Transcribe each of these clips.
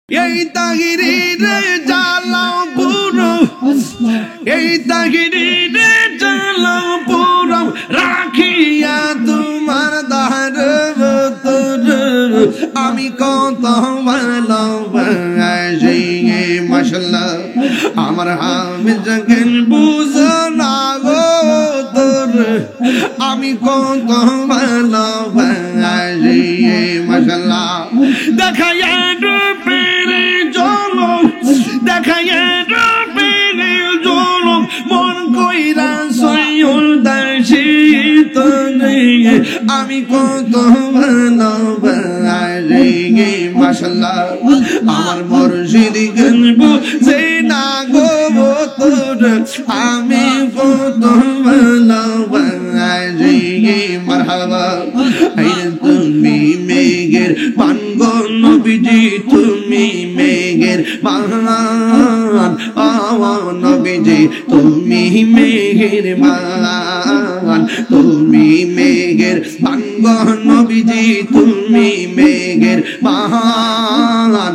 এই তাহিরিরে জ্বালাও পুরো, এই তাহিরিরে জ্বালাও পুরো, রাখিয়া তোমার দ্বার আমি কত ভালোবাসি মাশাআল্লাহ। আমার হাফেজ কেন বুঝো না গো তোর, আমি কত ভালোবাসি মাশাআল্লাহ। দেখাইয়া রূপের ঝলক, দেখাইয়া রূপের ঝলক, মন কইরা সয়ুল দাসী তোরে আমি কত ভালোবাসি মাশাআল্লাহ। আমার মুর্শিদ কেন বুঝে না গো তোর, আমি কত ভালোবাসি মারহাবা। তুমি মেঘের মান গো নবীজি, তুমি মেঘের মান, নবীজি তুমি মেঘের মান, তুমি মেঘের মান গো নবীজি, তুমি মেঘের মান,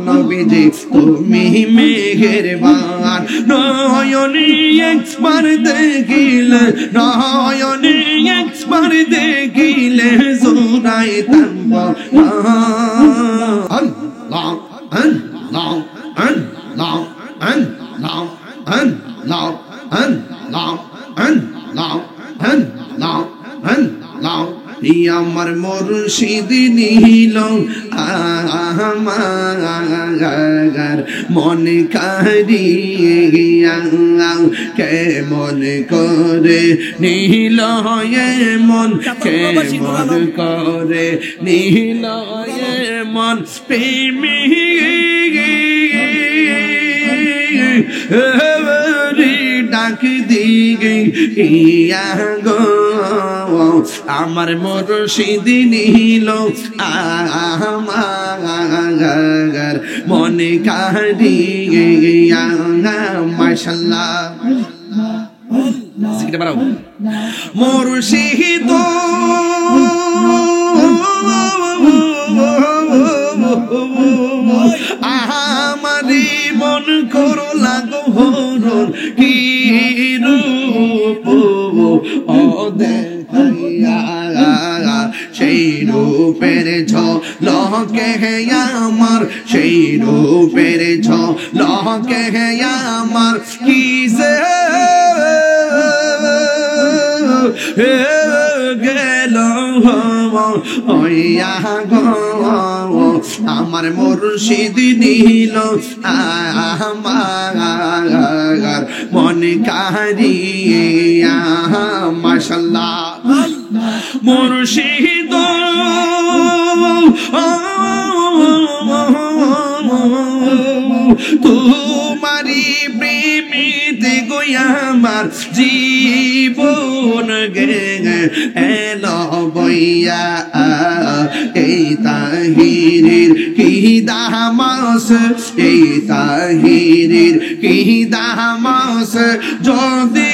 নবীজি তুমি মেঘের মান। নয়নে একবার দেখিলে, নয়নে একবার দেখিলে জোড়াইতাম আল্লাহ আল্লাহ আল্লাহ আল্লাহ আল্লাহ আল্লাহ আল্লাহ আল্লাহ আল্লাহ। আমার মুর্শিদ নীল আমার মন কারিয়া, কেমন করে নীল মন, কেমন করে নীল মন প্রেমী ডাক দিগে ইয়া গো। আমার মুর্শিদ নীল আমার মন কারিয়া মাশাআল্লাহ। জিকির বাড়াও। মুর্শিদ আমারি মন করো লাগো হরণ, কি রূপ ও দেখাইয়া, সেই রূপের ঝলকে আমার, সেই রূপের ঝলকে আমার কি যে গেল ওইয়া গো। আমার মুর্শিদ নীল আমার মন কারিয়া মাশাআল্লাহ। মুর্শিদ তোমারি প্রেমিতে গো আমার জীবন গে এলো বইয়া, এই তাহিরের কি দামাস, এই তাহিরের কি দামাস যদি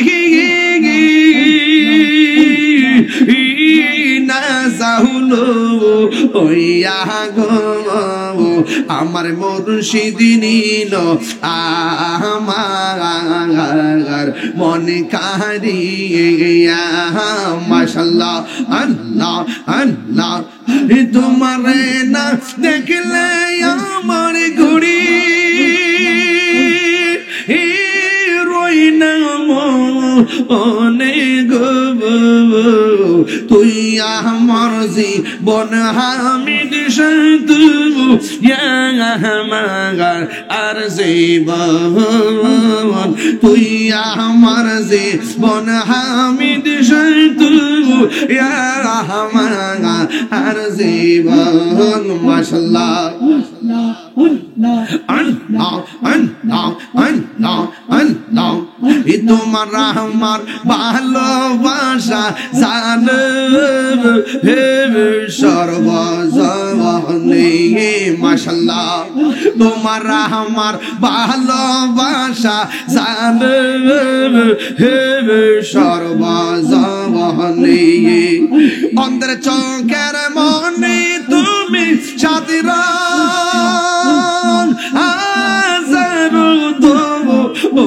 না সাহুলো ওইয়া গো। আমার মুর্শিদ নীল আমার মন কারিয়া মাশাআল্লাহ আল্লাহ আল্লাহ। তোমারে না দেখলে আমার ঘুরি রই না অনেক, তুই আমার জীবন হামিদ সন্তু আর জীবন, তুই আমার জীবন হামিদ সন্তু আর জীবন মাশাআল্লাহ। তোমার আমার ভালোবাসা জানো সর্বজনে মাশাআল্লাহ। তোমার আমার ভালোবাসা জানো সর্বজনে, অন্তর চোখের মনে তুমি সাথীরা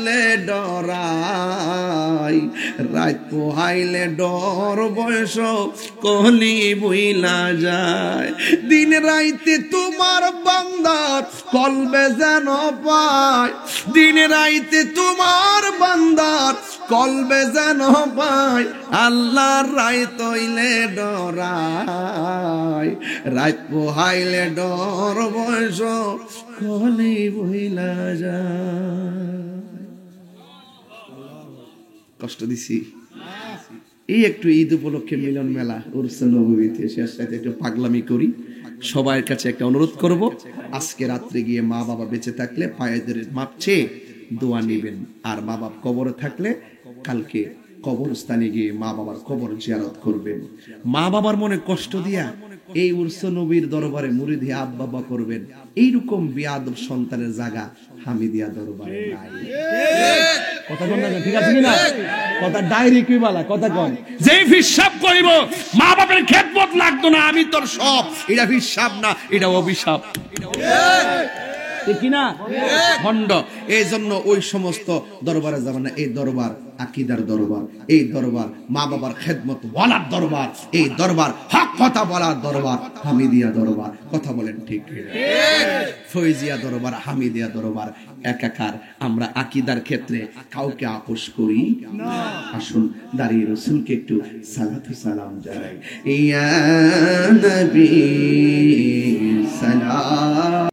হইলে ডরাই, রাত পোহাইলে ডর বয়স কলি বইলা যায়। দিন রাইতে তোমার বান্দার কলবে যেন পায়, দিন রাইতে তোমার বান্দার কলবে যেন পায়, আল্লাহর রাত হইলে ডরাই, রাত পোহাইলে ডর বয়স কলি বইলা যায়। কষ্ট দিছি এই একটু ঈদ উপলক্ষে মিলন মেলা উরসে নববীতে শেষ রাতে একটু পাগলামি করি। সবার কাছে একটা অনুরোধ করব, আজকে রাত্রে গিয়ে মা বাবা বেঁচে থাকলে পায়েদের মাপ চেয়ে দোয়া নেবেন, আর মা বাবা কবরে থাকলে কালকে কবরস্থানে গিয়ে মা বাবার কবর জিয়ারত করবেন। মা বাবার মনে কষ্ট দিয়া এই উরসে নবীর দরবারে মুরিদি আব বাবা করবেন, এইরকম বেয়াদব সন্তানের জায়গা হামিদিয়া দরবারে নাই। কথা কোন না ঠিক আছে কিনা? কথা ডাইরেক্ট কি বলা কথা কোন, যেই হিসাব করিব মা বাবার খেদমত লাগতো না, আমি তোর সব, এটা হিসাব না, এটা অভিশাপ। ঠিক কিনা? খন্ড। এই জন্য ওই সমস্ত দরবারে যাবেন না। এই দরবার আকীদার দরবার, এই দরবার মা বাবার খেদমত বলার দরবার, এই দরবার হক কথা বলার দরবার, হামিদিয়া দরবার। কথা বলেন ঠিক কিনা? ফয়জিয়া দরবার, হামিদিয়া দরবার একাকার। আমরা আকীদার ক্ষেত্রে কাউকে আপোষ করি না। আসুন দাঁড়িয়ে রাসূলকে একটু সালাতু সালাম জানাই। ইয়া নবী সালাম।